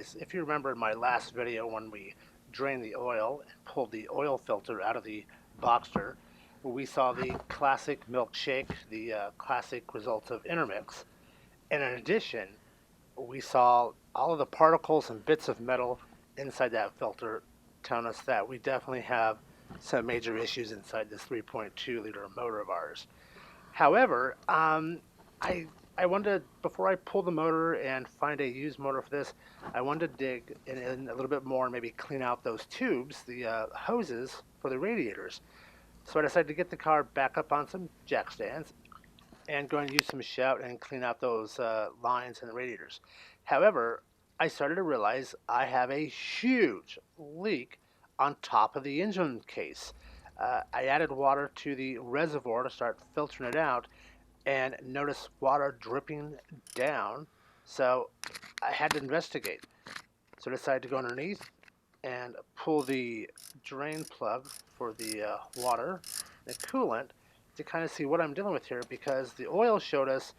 guys, if you remember in my last video when we drained the oil and pulled the oil filter out of the Boxster, we saw the classic milkshake, the classic result of intermix. And in addition, we saw all of the particles and bits of metal inside that filter telling us that we definitely have some major issues inside this 3.2 liter motor of ours. However, I I wanted to, before I pull the motor and find a used motor for this, I wanted to dig in a little bit more and maybe clean out those tubes, the hoses for the radiators. So I decided to get the car back up on some jack stands and go and use some shout and clean out those lines in the radiators. However, I started to realize I have a huge leak on top of the engine case. I added water to the reservoir to start filtering it out and noticed water dripping down. So I had to investigate. So I decided to go underneath and pull the drain plug for the water, the coolant, to kind of see what I'm dealing with here because the oil showed us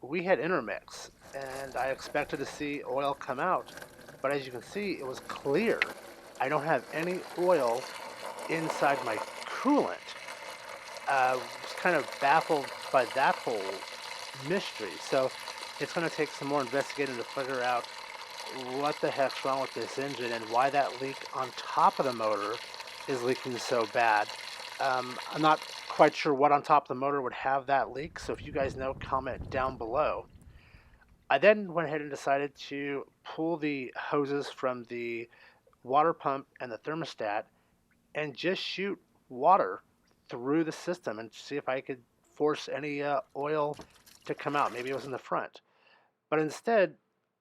we had intermix and I expected to see oil come out. But as you can see, it was clear. I don't have any oil inside my coolant. Was kind of baffled by that whole mystery. So it's going to take some more investigating to figure out what the heck's wrong with this engine and why that leak on top of the motor is leaking so bad. I'm not quite sure what on top of the motor would have that leak, so if you guys know, comment down below. I then went ahead and decided to pull the hoses from the water pump and the thermostat and just shoot water through the system and see if I could force any oil to come out. Maybe it was in the front. But instead,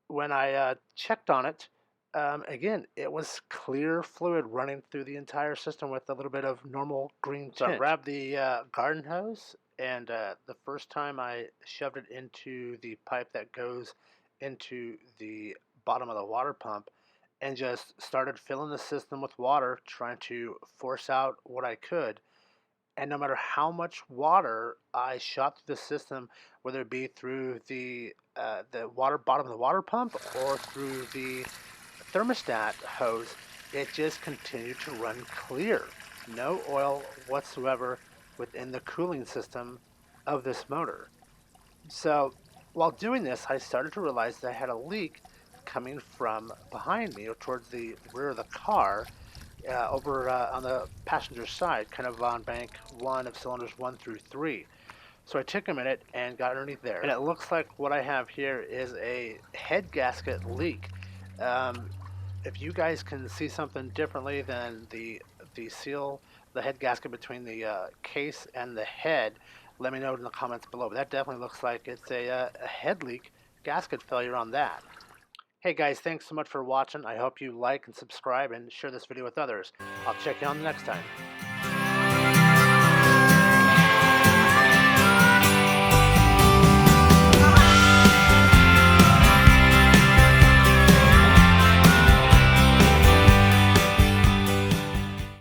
when I checked on it, again, it was clear fluid running through the entire system with a little bit of normal green tint. So I grabbed the garden hose, and the first time I shoved it into the pipe that goes into the bottom of the water pump and just started filling the system with water, trying to force out what I could. And no matter how much water I shot through the system, whether it be through the water bottom of the water pump or through the thermostat hose, it just continued to run clear. No oil whatsoever within the cooling system of this motor. So while doing this, I started to realize that I had a leak coming from behind me or towards the rear of the car over on the passenger side, kind of on bank one of cylinders 1 through 3. So I took a minute and got underneath there. And it looks like what I have here is a head gasket leak. If you guys can see something differently than the seal, the head gasket between the case and the head, let me know in the comments below. But that definitely looks like it's a head leak gasket failure on that. Hey guys, thanks so much for watching. I hope you like and subscribe and share this video with others. I'll check you on the next time.